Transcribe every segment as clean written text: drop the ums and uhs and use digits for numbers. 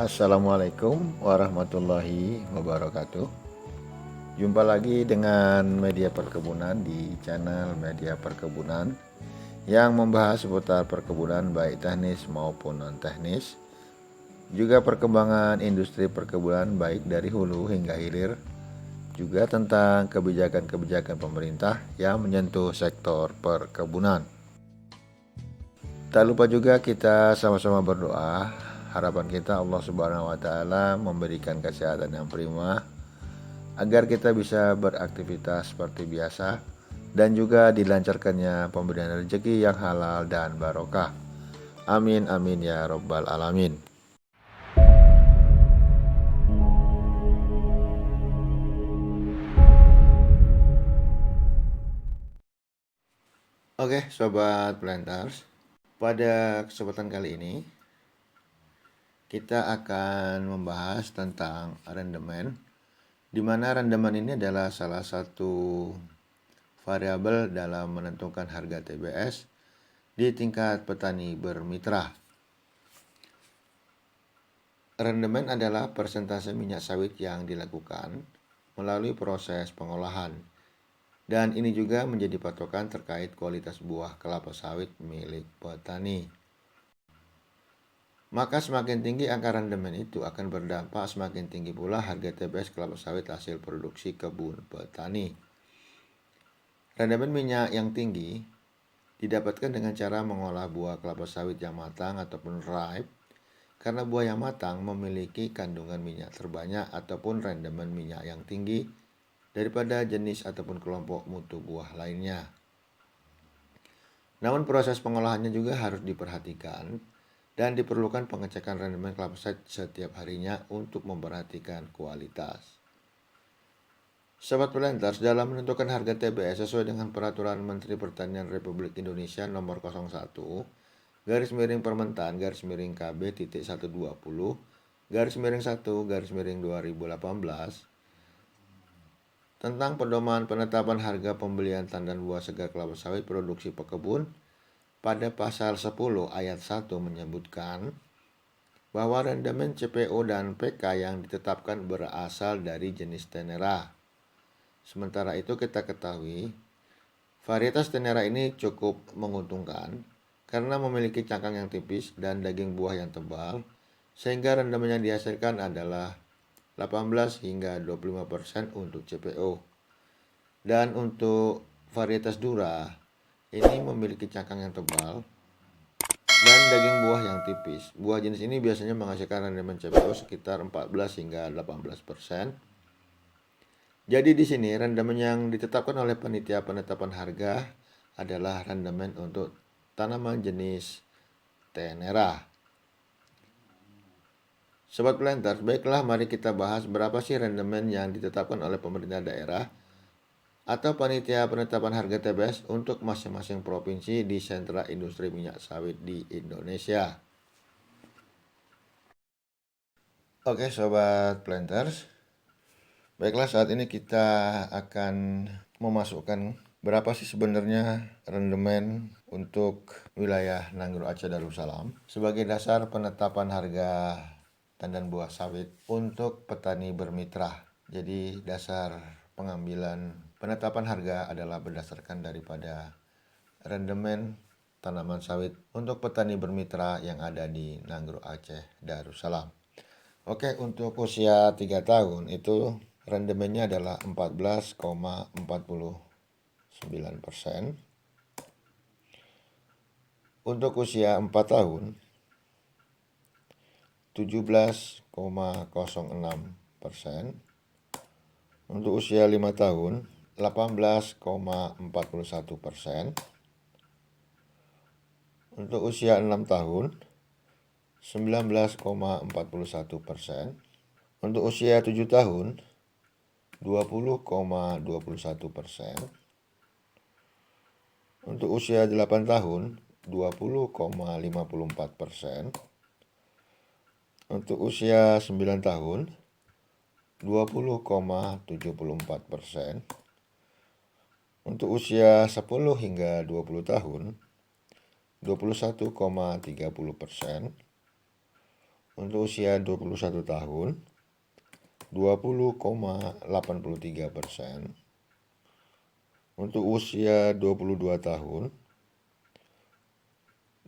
Assalamualaikum warahmatullahi wabarakatuh. Jumpa lagi dengan media perkebunan di channel media perkebunan yang membahas seputar perkebunan baik teknis maupun non teknis, juga perkembangan industri perkebunan baik dari hulu hingga hilir, juga tentang kebijakan-kebijakan pemerintah yang menyentuh sektor perkebunan. Tak lupa juga kita sama-sama berdoa. Harapan kita Allah Subhanahu wa taala memberikan kesehatan yang prima agar kita bisa beraktivitas seperti biasa dan juga dilancarkannya pemberian rezeki yang halal dan barokah. Amin amin ya robbal alamin. Oke, sobat planters, pada kesempatan kali ini kita akan membahas tentang rendemen, di mana rendemen ini adalah salah satu variabel dalam menentukan harga TBS di tingkat petani bermitra. Rendemen adalah persentase minyak sawit yang dilakukan melalui proses pengolahan, dan ini juga menjadi patokan terkait kualitas buah kelapa sawit milik petani. Maka semakin tinggi angka rendemen itu akan berdampak semakin tinggi pula harga TBS kelapa sawit hasil produksi kebun petani. Rendemen minyak yang tinggi didapatkan dengan cara mengolah buah kelapa sawit yang matang ataupun ripe, karena buah yang matang memiliki kandungan minyak terbanyak ataupun rendemen minyak yang tinggi daripada jenis ataupun kelompok mutu buah lainnya. Namun proses pengolahannya juga harus diperhatikan dan diperlukan pengecekan rendemen kelapa sawit setiap harinya untuk memperhatikan kualitas. Sobat planters, dalam menentukan harga TBS sesuai dengan Peraturan Menteri Pertanian Republik Indonesia Nomor 01 garis miring Permentan garis miring KB titik 120 garis miring 1 garis miring 2018 tentang pedoman penetapan harga pembelian tandan buah segar kelapa sawit produksi pekebun, pada pasal 10 ayat 1 menyebutkan bahwa rendemen CPO dan PK yang ditetapkan berasal dari jenis tenera. Sementara itu kita ketahui varietas tenera ini cukup menguntungkan karena memiliki cangkang yang tipis dan daging buah yang tebal, sehingga rendemen yang dihasilkan adalah 18 hingga 25% untuk CPO. Dan untuk varietas Dura, ini memiliki cangkang yang tebal dan daging buah yang tipis. Buah jenis ini biasanya menghasilkan rendemen CPO sekitar 14 hingga 18%. Jadi di sini rendemen yang ditetapkan oleh panitia penetapan harga adalah rendemen untuk tanaman jenis tenera. Sobat planters, baiklah mari kita bahas berapa sih rendemen yang ditetapkan oleh pemerintah daerah atau panitia penetapan harga TBS untuk masing-masing provinsi di sentra industri minyak sawit di Indonesia. Oke sobat planters, baiklah saat ini kita akan memasukkan berapa sih sebenarnya rendemen untuk wilayah Nanggro Aceh Darussalam sebagai dasar penetapan harga tandan buah sawit untuk petani bermitra. Jadi dasar pengambilan penetapan harga adalah berdasarkan daripada rendemen tanaman sawit untuk petani bermitra yang ada di Nanggro Aceh Darussalam. Oke, untuk usia 3 tahun itu rendemennya adalah 14,49%. Untuk usia 4 tahun 17,06%. Untuk usia 5 tahun 18,41%. Untuk usia 6 tahun 19,41%. Untuk usia 7 tahun 20,21%. Untuk usia 8 tahun 20,54%. Untuk usia 9 tahun 20,74%. Untuk usia 10 hingga 20 tahun 21,30%. Untuk usia 21 tahun 20,83%. Untuk usia 22 tahun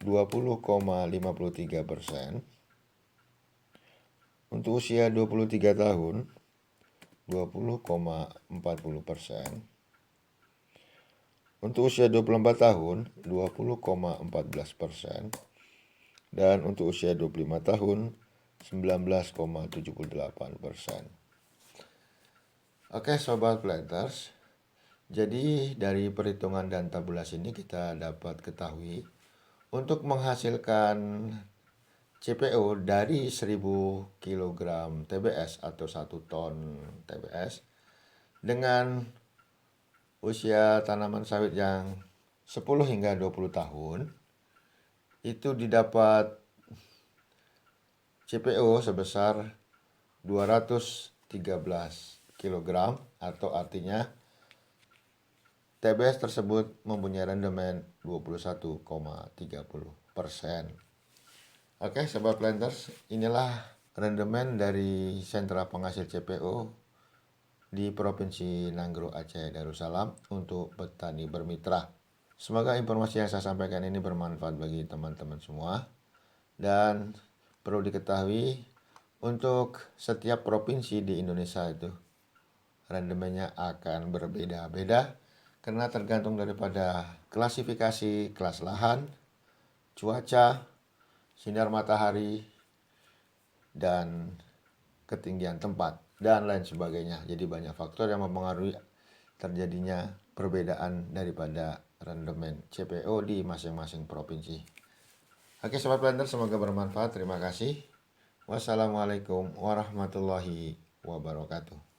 20,53%. Untuk usia 23 tahun 20,40%. Untuk usia 24 tahun 20,14%. Dan untuk usia 25 tahun 19,78%. Oke Sobat Planters, jadi dari perhitungan dan tabulasi ini kita dapat ketahui untuk menghasilkan CPO dari 1000 kg TBS atau 1 ton TBS dengan usia tanaman sawit yang 10 hingga 20 tahun itu didapat CPO sebesar 213 kg atau artinya TBS tersebut mempunyai rendemen 21,30%. Oke Sobat Planters, inilah rendemen dari sentra penghasil CPO di Provinsi Nanggro Aceh Darussalam untuk petani bermitra. Semoga informasi yang saya sampaikan ini bermanfaat bagi teman-teman semua. Dan perlu diketahui untuk setiap provinsi di Indonesia itu rendemennya akan berbeda-beda karena tergantung daripada klasifikasi kelas lahan, cuaca, sinar matahari, dan ketinggian tempat dan lain sebagainya. Jadi banyak faktor yang mempengaruhi terjadinya perbedaan daripada rendemen CPO di masing-masing provinsi. Oke Sobat Planter, semoga bermanfaat. Terima kasih. Wassalamualaikum warahmatullahi wabarakatuh.